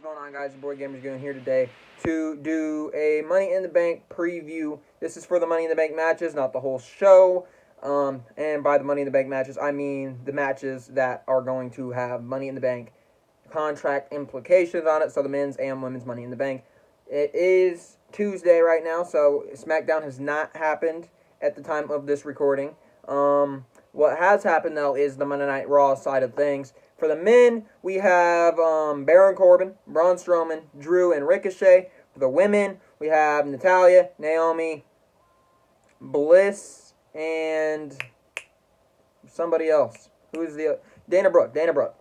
going on, guys? Your boy Gamers Goon here today to do a Money in the Bank preview. This is for the Money in the Bank matches, not the whole show. And by the Money in the Bank matches, I mean the matches that are going to have Money in the Bank contract implications on it. So the men's and women's Money in the Bank. It is Tuesday right now, so SmackDown has not happened at the time of this recording. What has happened though is the Monday Night Raw side of things. For the men, we have Baron Corbin, Braun Strowman, Drew, and Ricochet. For the women, we have Natalya, Naomi, Bliss, and somebody else. Who's the Dana Brooke? Dana Brooke.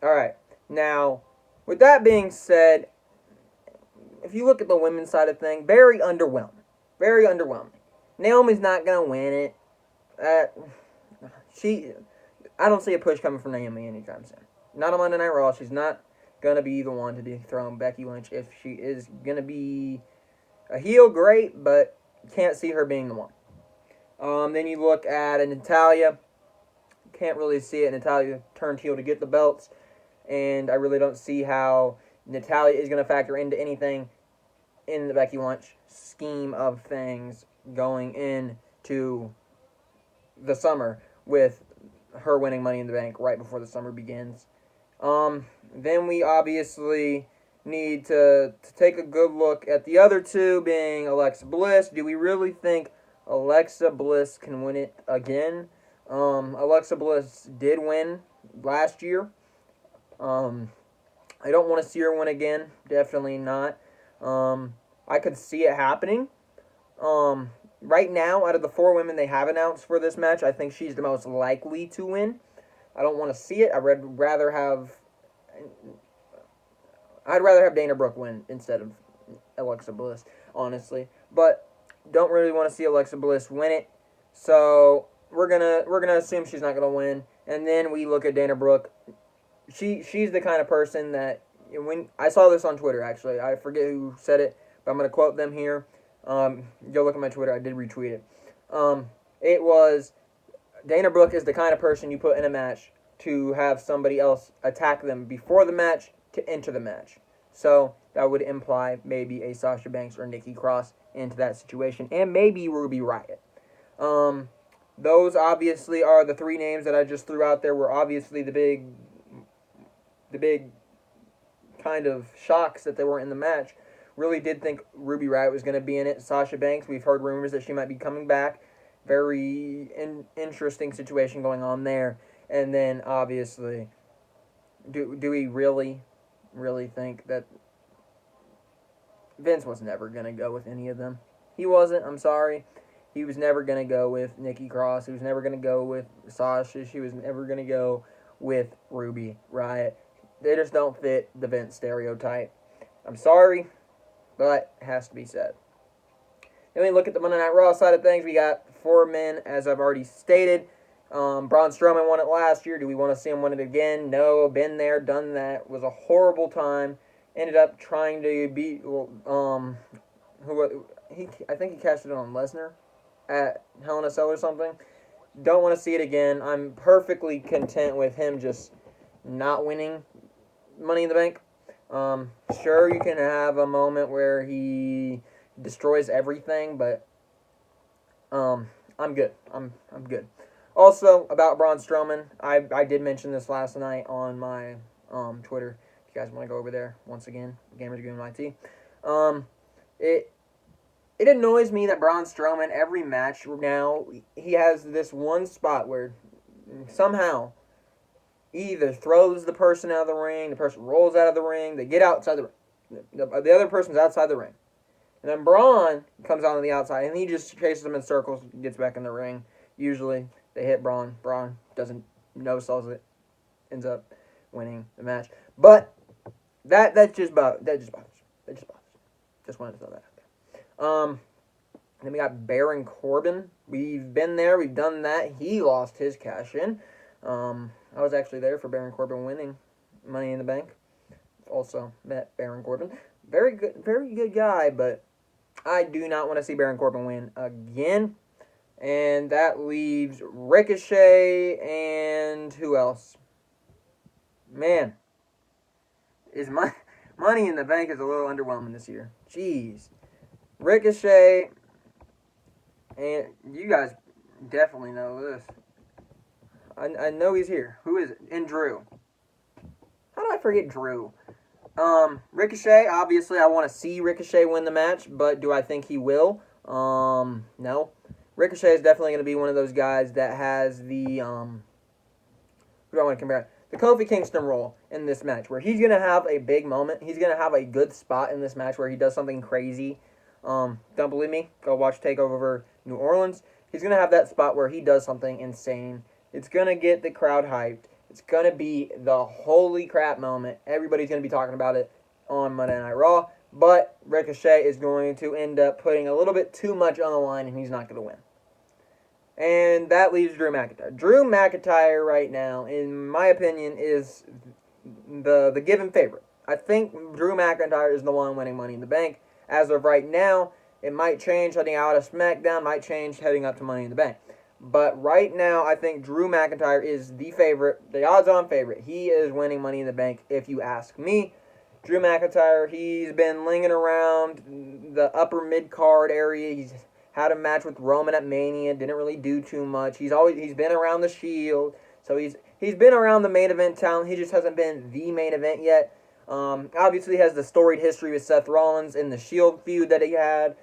All right. Now, with that being said, if you look at the women's side of things, very underwhelming. Very underwhelming. Naomi's not gonna win it. I don't see a push coming from Naomi anytime soon. Not on Monday Night Raw. She's not going to be the one to dethrone Becky Lynch. If she is going to be a heel, great, but can't see her being the one. Then you look at Natalya. Can't really see it. Natalya turned heel to get the belts, and I really don't see how Natalya is going to factor into anything in the Becky Lynch scheme of things going into the summer with her winning Money in the Bank right before the summer begins. Then we obviously need to take a good look at the other two, being Alexa Bliss. Do we really think Alexa Bliss can win it again? Alexa Bliss did win last year. I don't want to see her win again. Definitely not. I could see it happening. Right now, out of the four women they have announced for this match, I think she's the most likely to win. I don't want to see it. I'd rather have Dana Brooke win instead of Alexa Bliss, honestly. But don't really want to see Alexa Bliss win it. So we're gonna assume she's not gonna win. And then we look at Dana Brooke. She's the kind of person that, when I saw this on Twitter, actually, I forget who said it, but I'm gonna quote them here. Go look at my Twitter. I did retweet it. It was, Dana Brooke is the kind of person you put in a match to have somebody else attack them before the match to enter the match. So that would imply maybe a Sasha Banks or Nikki Cross into that situation, and maybe Ruby Riott. Those obviously are the three names that I just threw out there. Were obviously the big kind of shocks that they weren't in the match. Really did think Ruby Riott was going to be in it. Sasha Banks, we've heard rumors that she might be coming back. Very interesting situation going on there. And then, obviously, do we really think that Vince was never going to go with any of them? He wasn't, I'm sorry. He was never going to go with Nikki Cross. He was never going to go with Sasha. She was never going to go with Ruby Riott. They just don't fit the Vince stereotype. I'm sorry, but it has to be said. Then we look at the Monday Night Raw side of things. We got four men, as I've already stated. Braun Strowman won it last year. Do we want to see him win it again? No. Been there, done that. It was a horrible time. Ended up trying to beat I think he cashed it on Lesnar at Hell in a Cell or something. Don't want to see it again. I'm perfectly content with him just not winning Money in the Bank. Sure, you can have a moment where he destroys everything, but I'm good. I'm good. Also, about Braun Strowman, I did mention this last night on my Twitter. If you guys want to go over there, once again, Gamers Goon IT. It annoys me that Braun Strowman, every match now, he has this one spot where somehow he either throws the person out of the ring, the person rolls out of the ring, they get outside the ring. The other person's outside the ring. And then Braun comes out on the outside, and he just chases them in circles, gets back in the ring. Usually, they hit Braun. Braun doesn't no-sells it, ends up winning the match. But that just bothers. Just wanted to throw that out there. Then we got Baron Corbin. We've been there. We've done that. He lost his cash in. I was actually there for Baron Corbin winning Money in the Bank. Also met Baron Corbin. Very good guy, but I do not want to see Baron Corbin win again. And that leaves Ricochet and who else? Man, Money in the Bank is a little underwhelming this year. Jeez. Ricochet, and you guys definitely know this. I know he's here. Who is it? And Drew. How do I forget Drew? Ricochet, obviously I want to see Ricochet win the match, but do I think he will? No. Ricochet is definitely going to be one of those guys that has the, who do I want to compare? The Kofi Kingston role in this match, where he's going to have a big moment. He's going to have a good spot in this match where he does something crazy. Don't believe me? Go watch TakeOver New Orleans. He's going to have that spot where he does something insane. It's going to get the crowd hyped. It's going to be the holy crap moment. Everybody's going to be talking about it on Monday Night Raw. But Ricochet is going to end up putting a little bit too much on the line, and he's not going to win. And that leaves Drew McIntyre. Drew McIntyre right now, in my opinion, is the given favorite. I think Drew McIntyre is the one winning Money in the Bank. As of right now, it might change heading out of SmackDown, might change heading up to Money in the Bank. But right now, I think Drew McIntyre is the favorite, the odds-on favorite. He is winning Money in the Bank, if you ask me. Drew McIntyre, he's been lingering around the upper mid-card area. He's had a match with Roman at Mania, didn't really do too much. He's been around the Shield, so he's been around the main event talent. He just hasn't been the main event yet. Obviously, he has the storied history with Seth Rollins in the Shield feud that he had.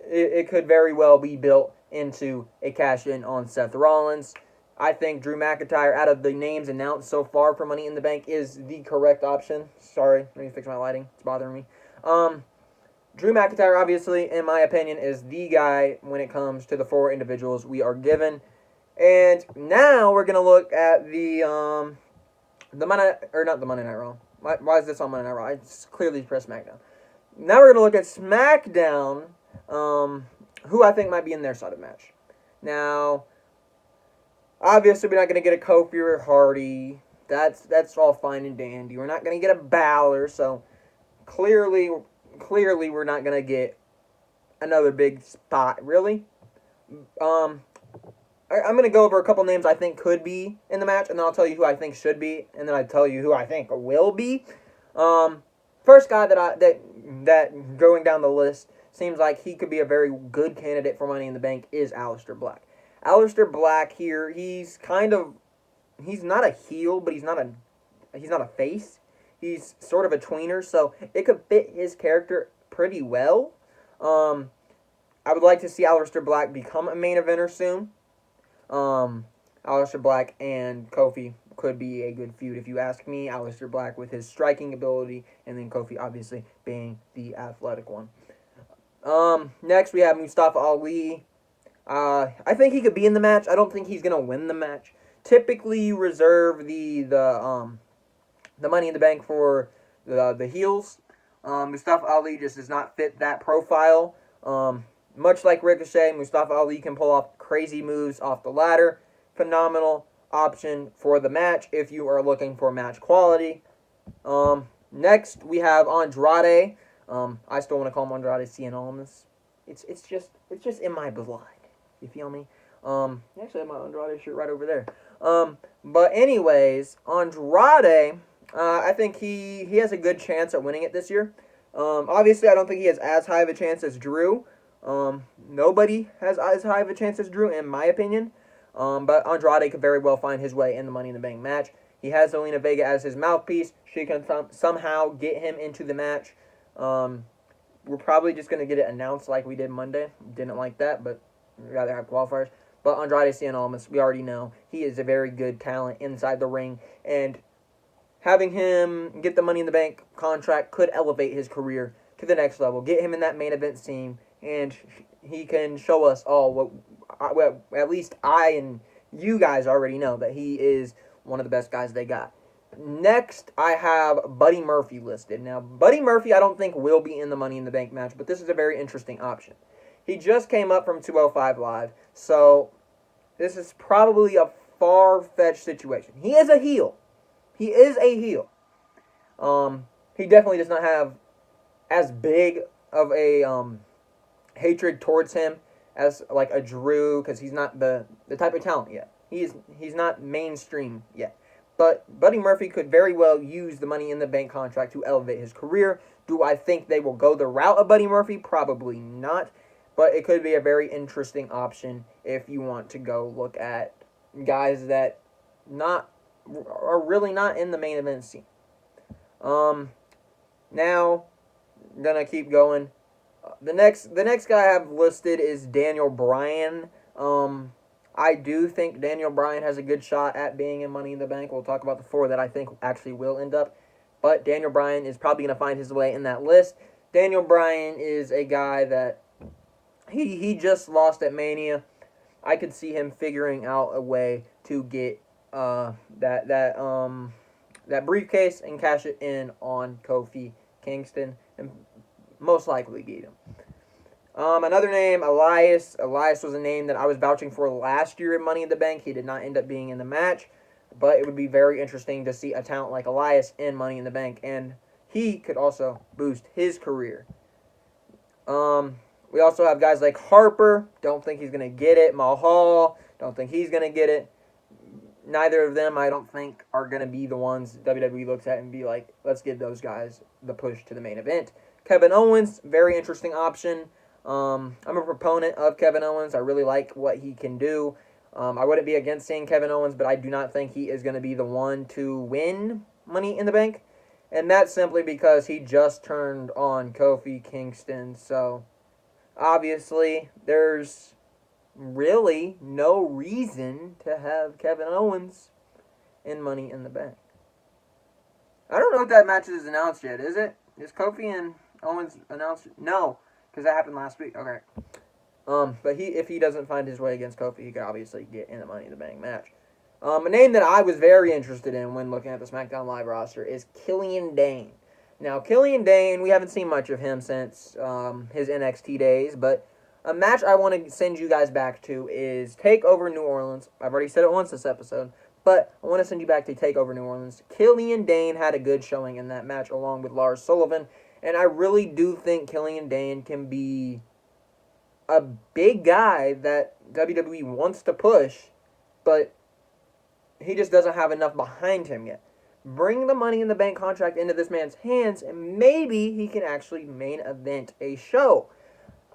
It could very well be built into a cash-in on Seth Rollins. I think Drew McIntyre, out of the names announced so far for Money in the Bank, is the correct option. Sorry, let me fix my lighting. It's bothering me. Drew McIntyre, obviously, in my opinion, is the guy when it comes to the four individuals we are given. And now we're going to look at the Monday, or not the Monday Night Raw. Why is this on Monday Night Raw? I just clearly pressed SmackDown. Now we're going to look at SmackDown, who I think might be in their side of the match. Now, obviously, we're not going to get a Kofi or Hardy. That's all fine and dandy. We're not going to get a Balor, so clearly we're not going to get another big spot, really. I'm going to go over a couple names I think could be in the match, and then I'll tell you who I think should be, and then I'll tell you who I think will be. First guy that going down the list seems like he could be a very good candidate for Money in the Bank is Aleister Black. Aleister Black here, he's not a heel, but he's not a face. He's sort of a tweener, so it could fit his character pretty well. I would like to see Aleister Black become a main eventer soon. Aleister Black and Kofi could be a good feud if you ask me. Aleister Black with his striking ability, and then Kofi obviously being the athletic one. Next we have Mustafa Ali. I think he could be in the match. I don't think he's gonna win the match. Typically, you reserve the Money in the Bank for the heels. Mustafa Ali just does not fit that profile. Much like Ricochet, Mustafa Ali can pull off crazy moves off the ladder. Phenomenal option for the match if you are looking for match quality. Next, we have Andrade. I still want to call him Andrade Cien Almas. It's just in my blood. You feel me? Actually, I have my Andrade shirt right over there. But anyways, Andrade, I think he has a good chance at winning it this year. Obviously, I don't think he has as high of a chance as Drew. Nobody has as high of a chance as Drew, in my opinion. But Andrade could very well find his way in the Money in the Bank match. He has Zelina Vega as his mouthpiece. She can somehow get him into the match. We're probably just going to get it announced like we did Monday. Didn't like that, but we'd rather have qualifiers. But Andrade Cien Almas, we already know, he is a very good talent inside the ring. And having him get the Money in the Bank contract could elevate his career to the next level. Get him in that main event team, and he can show us all what at least I and you guys already know, that he is one of the best guys they got. Next, I have Buddy Murphy listed. Now, Buddy Murphy I don't think will be in the Money in the Bank match, but this is a very interesting option. He just came up from 205 Live, so this is probably a far-fetched situation. He is a heel. He is a heel. He definitely does not have as big of a hatred towards him as like a Drew, because he's not the type of talent yet. He's not mainstream yet. But Buddy Murphy could very well use the Money in the Bank contract to elevate his career. Do I think they will go the route of Buddy Murphy? Probably not. But it could be a very interesting option if you want to go look at guys that are really not in the main event scene. Now, I'm gonna keep going. The next guy I have listed is Daniel Bryan. I do think Daniel Bryan has a good shot at being in Money in the Bank. We'll talk about the 4 that I think actually will end up. But Daniel Bryan is probably going to find his way in that list. Daniel Bryan is a guy that he just lost at Mania. I could see him figuring out a way to get that briefcase and cash it in on Kofi Kingston and most likely beat him. Another name, Elias. Elias was a name that I was vouching for last year at Money in the Bank. He did not end up being in the match, but it would be very interesting to see a talent like Elias in Money in the Bank, and he could also boost his career. We also have guys like Harper. Don't think he's going to get it. Mahal. Don't think he's going to get it. Neither of them, I don't think, are going to be the ones WWE looks at and be like, let's give those guys the push to the main event. Kevin Owens, very interesting option. I'm a proponent of Kevin Owens. I really like what he can do. I wouldn't be against seeing Kevin Owens, but I do not think he is going to be the one to win Money in the Bank. And that's simply because he just turned on Kofi Kingston. So, obviously, there's really no reason to have Kevin Owens in Money in the Bank. I don't know if that match is announced yet, is it? Is Kofi and Owens announced? No, because that happened last week. Okay. But if he doesn't find his way against Kofi, he could obviously get in the Money in the Bank match. A name that I was very interested in when looking at the SmackDown Live roster is Killian Dane. Now, Killian Dane, we haven't seen much of him since his NXT days, but a match I want to send you guys back to is TakeOver New Orleans. I've already said it once this episode, but I want to send you back to TakeOver New Orleans. Killian Dane had a good showing in that match along with Lars Sullivan, and I really do think Killian Dane can be a big guy that WWE wants to push, but he just doesn't have enough behind him yet. Bring the Money in the Bank contract into this man's hands, and maybe he can actually main event a show.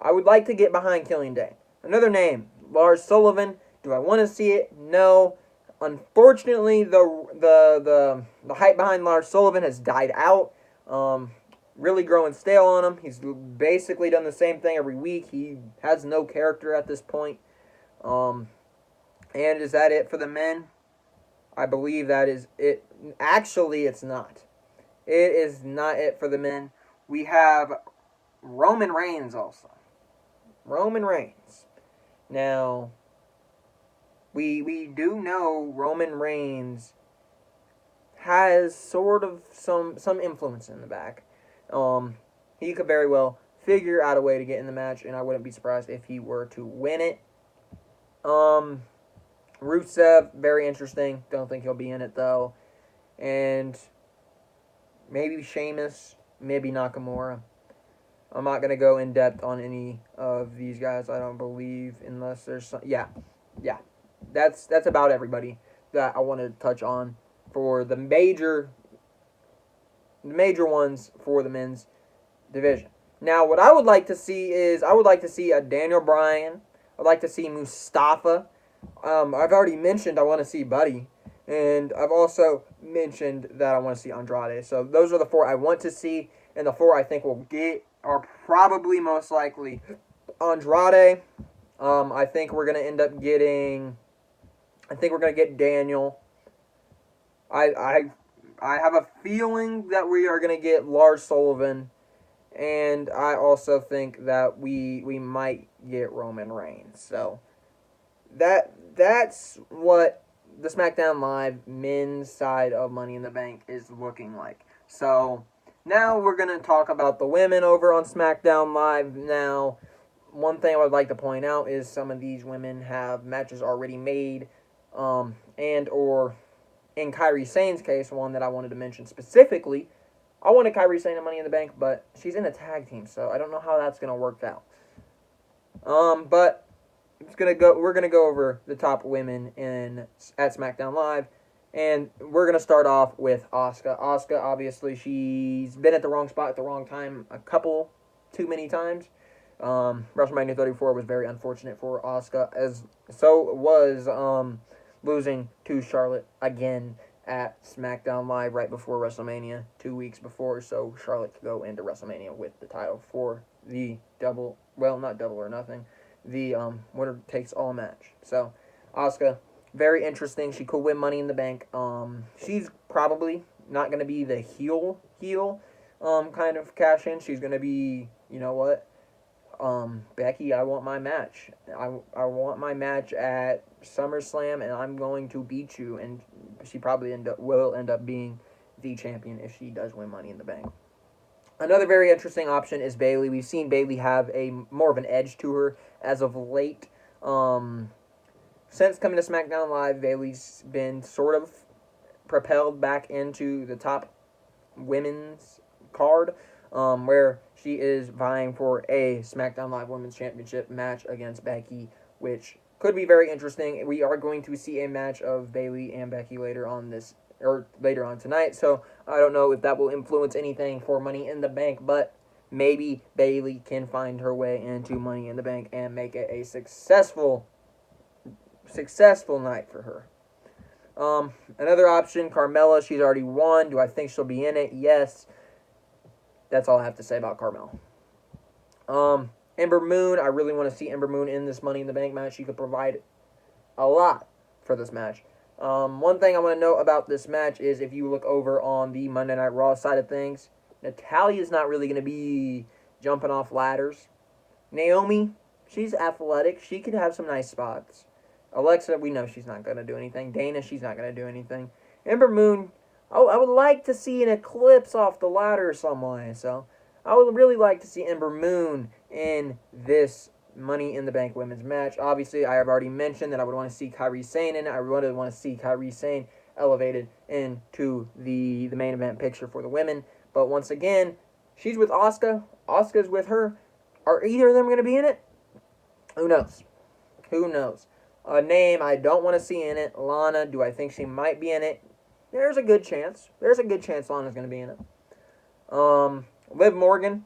I would like to get behind Killian Dane. Another name, Lars Sullivan. Do I want to see it? No. Unfortunately, the hype behind Lars Sullivan has died out. Really growing stale on him. He's basically done the same thing every week. He has no character at this point. And is that it for the men? I believe that is it. Actually, it's not. It is not it for the men. We have Roman Reigns also. Roman Reigns. Now, we do know Roman Reigns has sort of some influence in the back. He could very well figure out a way to get in the match, and I wouldn't be surprised if he were to win it. Rusev, very interesting. Don't think he'll be in it, though. And maybe Sheamus, maybe Nakamura. I'm not going to go in depth on any of these guys, I don't believe, unless there's some... Yeah. That's about everybody that I want to touch on for the major ones for the men's division. Now, what I would like to see is, I would like to see a Daniel Bryan. I'd like to see Mustafa. I've already mentioned I want to see Buddy. And I've also mentioned that I want to see Andrade. So those are the 4 I want to see. And the 4 I think we'll get are probably most likely Andrade. I think we're going to end up getting... I think we're going to get Daniel. I have a feeling that we are going to get Lars Sullivan. And I also think that we might get Roman Reigns. So that's what the SmackDown Live men's side of Money in the Bank is looking like. So now we're going to talk about the women over on SmackDown Live. Now, one thing I would like to point out is some of these women have matches already made, and or in Kairi Sane's case, one that I wanted to mention specifically, I wanted Kairi Sane in Money in the Bank, but she's in a tag team, so I don't know how that's going to work out. But we're gonna go over the top women at SmackDown Live. And we're going to start off with Asuka. Asuka, obviously, she's been at the wrong spot at the wrong time too many times. WrestleMania 34 was very unfortunate for Asuka, as so was losing to Charlotte again at SmackDown Live right before WrestleMania, 2 weeks before, so Charlotte could go into WrestleMania with the title for the not double or nothing, the winner takes all match. So Asuka, very interesting. She could win Money in the Bank. She's probably not going to be the heel kind of cash in. She's going to be, you know what, Becky, I want my match. I want my match at SummerSlam, and I'm going to beat you. And she probably will end up being the champion if she does win Money in the Bank. Another very interesting option is Bayley. We've seen Bayley have a more of an edge to her as of late. Since coming to SmackDown Live, Bayley's been sort of propelled back into the top women's card, where she is vying for a SmackDown Live Women's Championship match against Becky, which could be very interesting. We are going to see a match of Bayley and Becky later on tonight, so I don't know if that will influence anything for Money in the Bank, but maybe Bayley can find her way into Money in the Bank and make it a successful night for her. Another option, Carmella. She's already won. Do I think she'll be in it? Yes. That's all I have to say about Carmella. Ember Moon. I really want to see Ember Moon in this Money in the Bank match. She could provide a lot for this match. One thing I want to note about this match is if you look over on the Monday Night Raw side of things, Natalia's not really going to be jumping off ladders. Naomi, she's athletic. She could have some nice spots. Alexa, we know she's not going to do anything. Dana, she's not going to do anything. Ember Moon, I would like to see an eclipse off the ladder some way. So I would really like to see Ember Moon in this Money in the Bank women's match. Obviously, I have already mentioned that I would want to see Kairi Sane in it. I really want to see Kairi Sane elevated into the main event picture for the women. But once again, she's with Asuka. Asuka's with her. Are either of them going to be in it? Who knows? Who knows? A name I don't want to see in it, Lana. Do I think she might be in it? There's a good chance. There's a good chance Lana's going to be in it. Liv Morgan.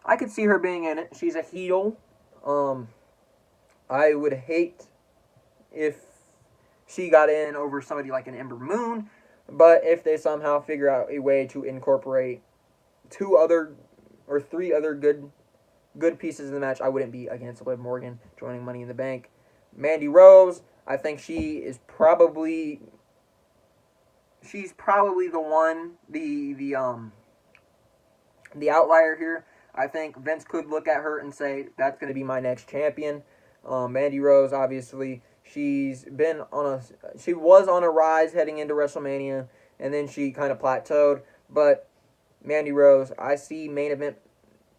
I could see her being in it. She's a heel. I would hate if she got in over somebody like an Ember Moon, but if they somehow figure out a way to incorporate 2 other or 3 other good pieces in the match, I wouldn't be against Liv Morgan joining Money in the Bank. Mandy Rose, I think she's probably the one, the outlier here. I think Vince could look at her and say, that's going to be my next champion. Mandy Rose, obviously, she was on a rise heading into WrestleMania, and then she kind of plateaued. But Mandy Rose, I see main event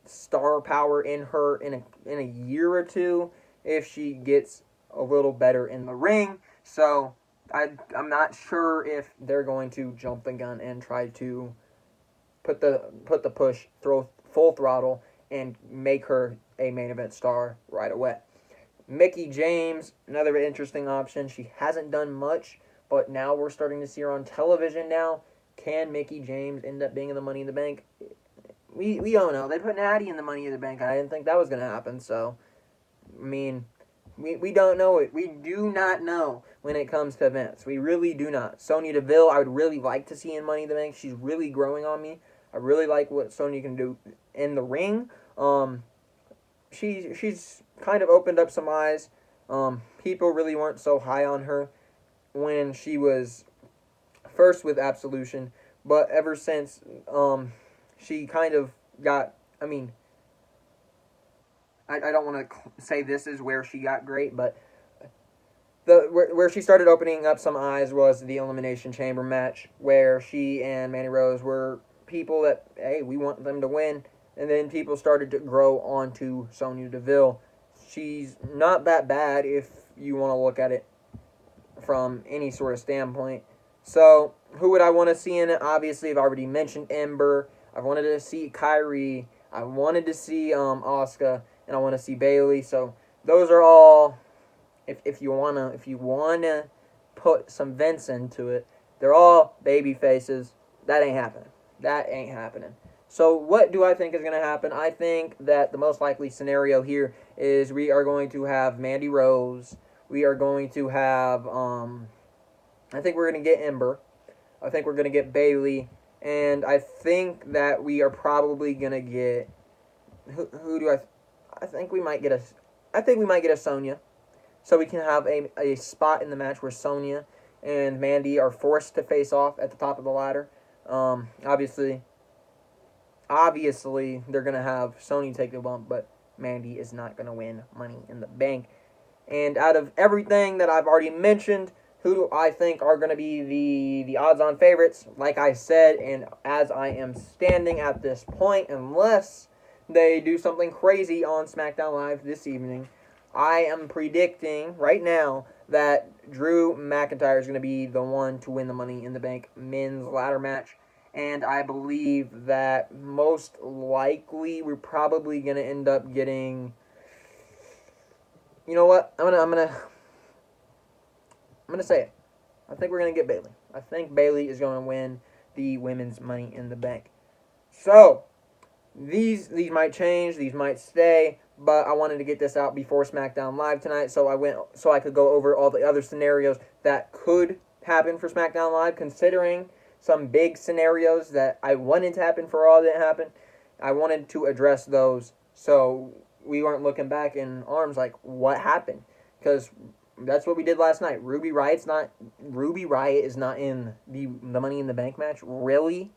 star power in her in a year or two if she gets a little better in the ring. So I'm not sure if they're going to jump the gun and try to put the push, throw full throttle, and make her a main event star right away. Mickie James, another interesting option. She hasn't done much, but now we're starting to see her on television now. Can Mickie James end up being in the Money in the Bank? We don't know. They put Natty in the Money in the Bank. I didn't think that was going to happen. So, I mean, we don't know it. We do not know when it comes to events. We really do not. Sonya Deville, I would really like to see in Money in the Bank. She's really growing on me. I really like what Sonya can do in the ring. She's kind of opened up some eyes. People really weren't so high on her when she was first with Absolution, but ever since she kind of got, I mean, I don't want to say this is where she got great, but where she started opening up some eyes was the Elimination Chamber match, where she and Mandy Rose were people that, hey, we want them to win, and then people started to grow onto Sonya Deville. She's not that bad if you want to look at it from any sort of standpoint. So, who would I want to see in it? Obviously, I've already mentioned Ember. I wanted to see Kairi. I wanted to see Asuka, and I want to see Bayley. So, those are all if you wanna put some Vince into it, they're all baby faces. That ain't happening. That ain't happening. So what do I think is going to happen? I think that the most likely scenario here is we are going to have Mandy Rose. We are going to have I think we're going to get Ember. I think we're going to get Bayley, and I think that we are probably going to get who do I think we might get a Sonya. So we can have a spot in the match where Sonya and Mandy are forced to face off at the top of the ladder. Obviously, they're going to have Sonya take the bump, but Mandy is not going to win Money in the Bank. And out of everything that I've already mentioned, who do I think are going to be the odds-on favorites? Like I said, and as I am standing at this point, unless they do something crazy on SmackDown Live this evening, I am predicting right now that Drew McIntyre is going to be the one to win the Money in the Bank men's ladder match. And I believe that most likely we're probably going to end up getting... You know what? I'm gonna say it. I think we're gonna get Bayley. I think Bayley is going to win the women's Money in the Bank. So these might change, these might stay, but I wanted to get this out before SmackDown Live tonight, so I could go over all the other scenarios that could happen for SmackDown Live, considering some big scenarios that I wanted to happen for Raw didn't happen. I wanted to address those so we weren't looking back in arms like, what happened? Because that's what we did last night. Ruby Riott is not in the Money in the Bank match. Really?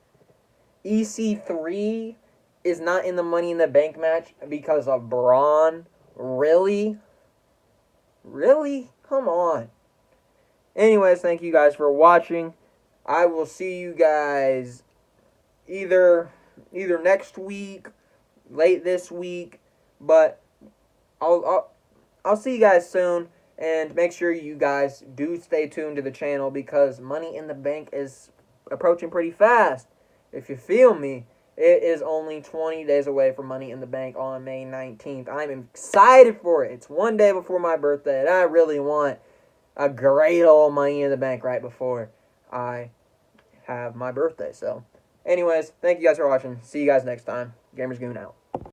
EC3 is not in the Money in the Bank match because of Braun? Really? Really? Come on. Anyways, thank you guys for watching. I will see you guys either next week, late this week, but I'll see you guys soon, and make sure you guys do stay tuned to the channel because Money in the Bank is approaching pretty fast. If you feel me, it is only 20 days away from Money in the Bank on May 19th. I'm excited for it. It's one day before my birthday, and I really want a great old Money in the Bank right before I have my birthday. So, anyways, thank you guys for watching. See you guys next time. Gamers Goon out.